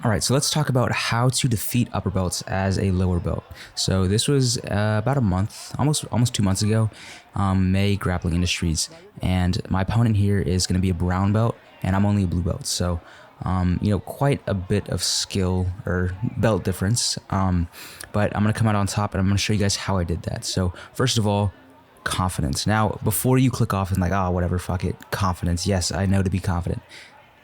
All right, so let's talk about how to defeat upper belts as a lower belt. So this was about a month, almost 2 months ago, May Grappling Industries, and my opponent here is going to be a brown belt, and I'm only a blue belt. So, quite a bit of skill or belt difference. But I'm going to come out on top, and I'm going to show you guys how I did that. So first of all, confidence. Now, before you click off and like, oh, whatever, fuck it, confidence. Yes, I know to be confident.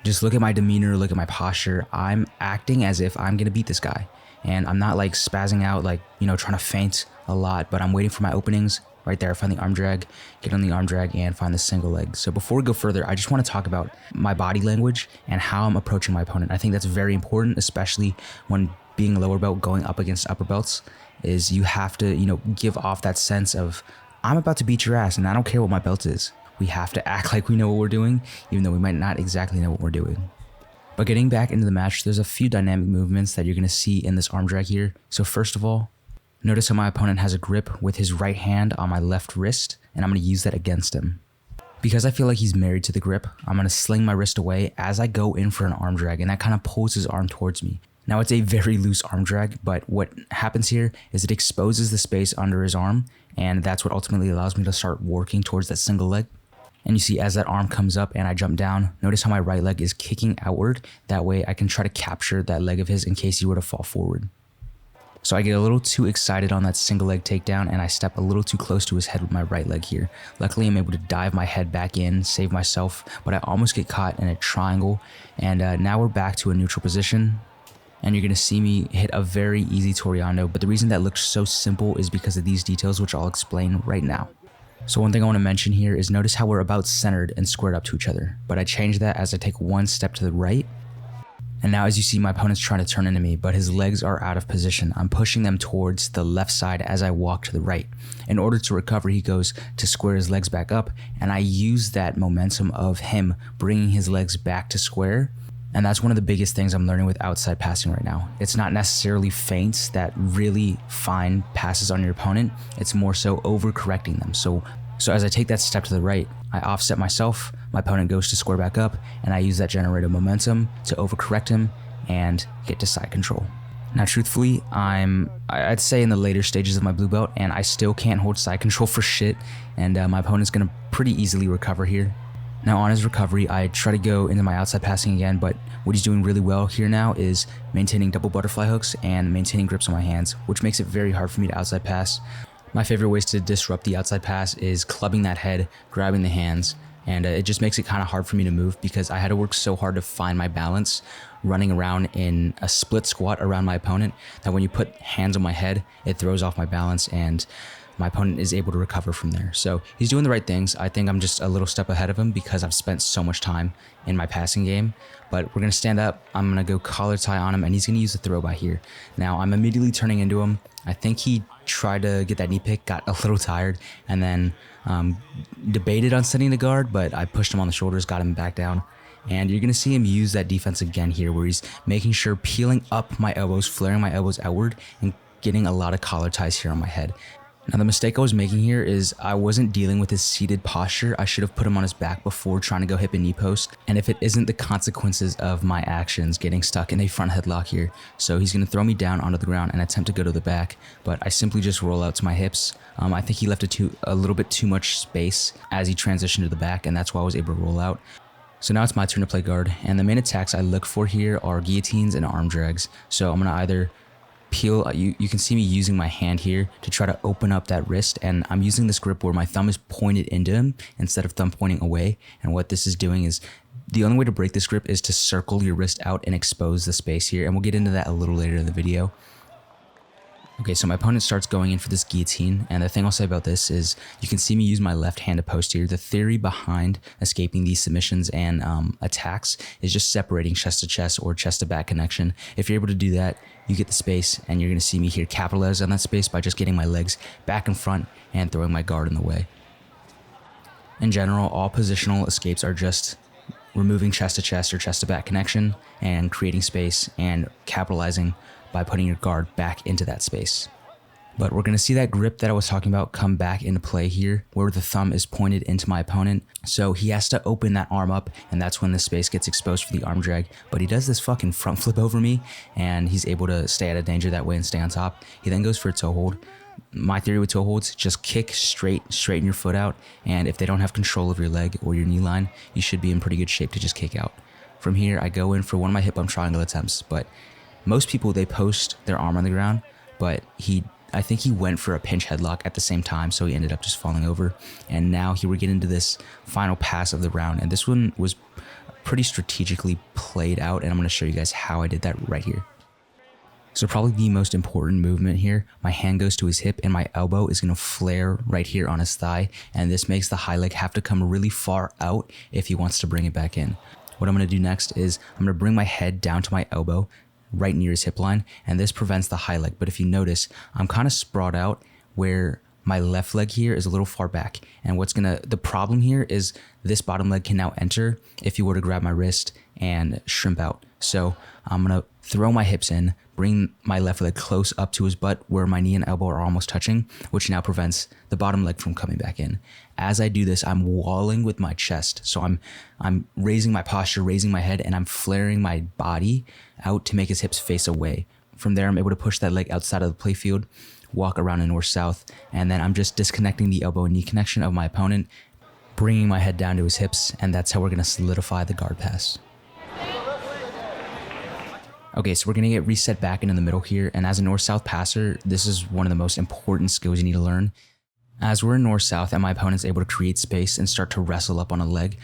Just look at my demeanor, look at my posture. I'm acting as if I'm gonna beat this guy. And I'm not like spazzing out, like, trying to feint a lot, but I'm waiting for my openings right there. Find the arm drag, get on the arm drag, and find the single leg. So before we go further, I just wanna talk about my body language and how I'm approaching my opponent. I think that's very important, especially when being a lower belt going up against upper belts, is you have to, give off that sense of, I'm about to beat your ass and I don't care what my belt is. We have to act like we know what we're doing, even though we might not exactly know what we're doing. But getting back into the match, there's a few dynamic movements that you're going to see in this arm drag here. So first of all, notice how my opponent has a grip with his right hand on my left wrist, and I'm going to use that against him. Because I feel like he's married to the grip, I'm going to sling my wrist away as I go in for an arm drag, and that kind of pulls his arm towards me. Now it's a very loose arm drag, but what happens here is it exposes the space under his arm, and that's what ultimately allows me to start working towards that single leg. And you see as that arm comes up and I jump down, notice how my right leg is kicking outward. That way I can try to capture that leg of his in case he were to fall forward. So I get a little too excited on that single leg takedown and I step a little too close to his head with my right leg here. Luckily I'm able to dive my head back in, save myself, but I almost get caught in a triangle. And now we're back to a neutral position. And you're going to see me hit a very easy Toreando, but the reason that looks so simple is because of these details, which I'll explain right now. So one thing I want to mention here is notice how we're about centered and squared up to each other, but I change that as I take one step to the right. And now as you see, my opponent's trying to turn into me, but his legs are out of position. I'm pushing them towards the left side as I walk to the right. In order to recover, he goes to square his legs back up, and I use that momentum of him bringing his legs back to square. And that's one of the biggest things I'm learning with outside passing right now. It's not necessarily feints that really find passes on your opponent. It's more so overcorrecting them. So as I take that step to the right, I offset myself, my opponent goes to square back up, and I use that generated momentum to overcorrect him and get to side control. Now, truthfully, I'd say in the later stages of my blue belt, and I still can't hold side control for shit, and my opponent's gonna pretty easily recover here. Now on his recovery, I try to go into my outside passing again, but what he's doing really well here now is maintaining double butterfly hooks and maintaining grips on my hands, which makes it very hard for me to outside pass. My favorite ways to disrupt the outside pass is clubbing that head, grabbing the hands, and it just makes it kind of hard for me to move because I had to work so hard to find my balance running around in a split squat around my opponent that when you put hands on my head, it throws off my balance and my opponent is able to recover from there. So he's doing the right things. I think I'm just a little step ahead of him because I've spent so much time in my passing game. But we're going to stand up. I'm going to go collar tie on him, and he's going to use a throw by here. Now, I'm immediately turning into him. I think he tried to get that knee pick, got a little tired, and then debated on setting the guard, but I pushed him on the shoulders, got him back down. And you're going to see him use that defense again here, where he's making sure peeling up my elbows, flaring my elbows outward, and getting a lot of collar ties here on my head. Now the mistake I was making here is I wasn't dealing with his seated posture. I should have put him on his back before trying to go hip and knee post. And if it isn't the consequences of my actions getting stuck in a front headlock here. So he's going to throw me down onto the ground and attempt to go to the back, but I simply just roll out to my hips. I think he left a little bit too much space as he transitioned to the back, and that's why I was able to roll out. So now it's my turn to play guard, and the main attacks I look for here are guillotines and arm drags. So I'm going to either peel, you can see me using my hand here to try to open up that wrist, and I'm using this grip where my thumb is pointed into him instead of thumb pointing away. And what this is doing is, the only way to break this grip is to circle your wrist out and expose the space here, and we'll get into that a little later in the video. Okay, so my opponent starts going in for this guillotine, and the thing I'll say about this is you can see me use my left hand to post here. The theory behind escaping these submissions and attacks is just separating chest to chest or chest to back connection. If you're able to do that, you get the space, and you're going to see me here capitalize on that space by just getting my legs back in front and throwing my guard in the way. In general, all positional escapes are just removing chest to chest or chest to back connection and creating space and capitalizing by putting your guard back into that space. But we're going to see that grip that I was talking about come back into play here, where the thumb is pointed into my opponent. So he has to open that arm up, and that's when the space gets exposed for the arm drag. But he does this fucking front flip over me, and he's able to stay out of danger that way and stay on top. He then goes for a toe hold. My theory with toe holds, just kick straighten your foot out, and if they don't have control of your leg or your knee line, you should be in pretty good shape to just kick out. From here, I go in for one of my hip bump triangle attempts, but most people, they post their arm on the ground, but I think he went for a pinch headlock at the same time, so he ended up just falling over. And now here we get into this final pass of the round, and this one was pretty strategically played out, and I'm going to show you guys how I did that right here. So probably the most important movement here, my hand goes to his hip and my elbow is going to flare right here on his thigh, and this makes the high leg have to come really far out if he wants to bring it back in. What I'm going to do next is I'm going to bring my head down to my elbow, right near his hip line, and this prevents the high leg. But if you notice, I'm kind of sprawled out where my left leg here is a little far back, and the problem here is this bottom leg can now enter if you were to grab my wrist and shrimp out. So I'm gonna throw my hips in, bring my left leg close up to his butt where my knee and elbow are almost touching, which now prevents the bottom leg from coming back in. As I do this, I'm walling with my chest. So I'm raising my posture, raising my head, and I'm flaring my body out to make his hips face away. From there, I'm able to push that leg outside of the playfield, walk around in north-south, and then I'm just disconnecting the elbow and knee connection of my opponent, bringing my head down to his hips, and that's how we're gonna solidify the guard pass. Okay, so we're gonna get reset back into the middle here, and as a north-south passer, this is one of the most important skills you need to learn. As we're in north-south and my opponent's able to create space and start to wrestle up on a leg,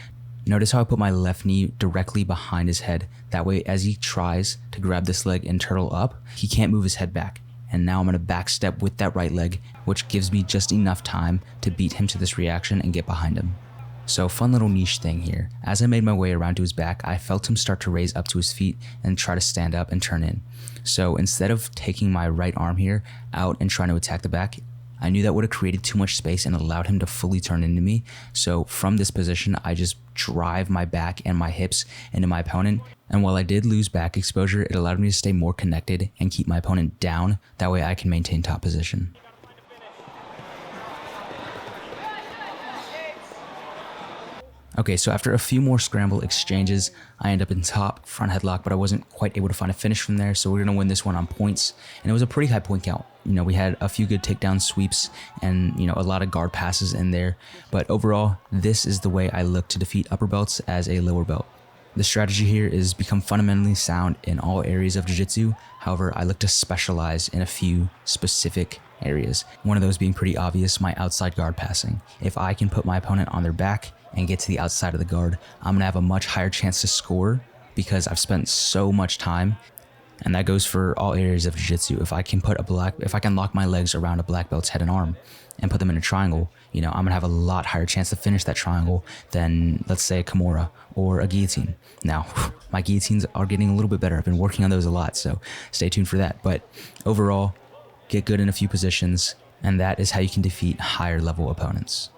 notice how I put my left knee directly behind his head. That way, as he tries to grab this leg and turtle up, he can't move his head back. And now I'm gonna backstep with that right leg, which gives me just enough time to beat him to this reaction and get behind him. So fun little niche thing here. As I made my way around to his back, I felt him start to raise up to his feet and try to stand up and turn in. So instead of taking my right arm here out and trying to attack the back, I knew that would have created too much space and allowed him to fully turn into me. So from this position, I just drive my back and my hips into my opponent. And while I did lose back exposure, it allowed me to stay more connected and keep my opponent down. That way I can maintain top position. Okay, so after a few more scramble exchanges, I end up in top, front headlock, but I wasn't quite able to find a finish from there, so we're going to win this one on points. And it was a pretty high point count. You know, we had a few good takedown sweeps and, you know, a lot of guard passes in there. But overall, this is the way I look to defeat upper belts as a lower belt. The strategy here is become fundamentally sound in all areas of jiu-jitsu. However, I look to specialize in a few specific areas. One of those being pretty obvious, my outside guard passing. If I can put my opponent on their back and get to the outside of the guard, I'm gonna have a much higher chance to score because I've spent so much time. And that goes for all areas of jiu-jitsu. If I can lock my legs around a black belt's head and arm and put them in a triangle, you know, I'm gonna have a lot higher chance to finish that triangle than, let's say, a Kimura or a guillotine. Now, my guillotines are getting a little bit better. I've been working on those a lot, so stay tuned for that. But overall, get good in a few positions, and that is how you can defeat higher level opponents.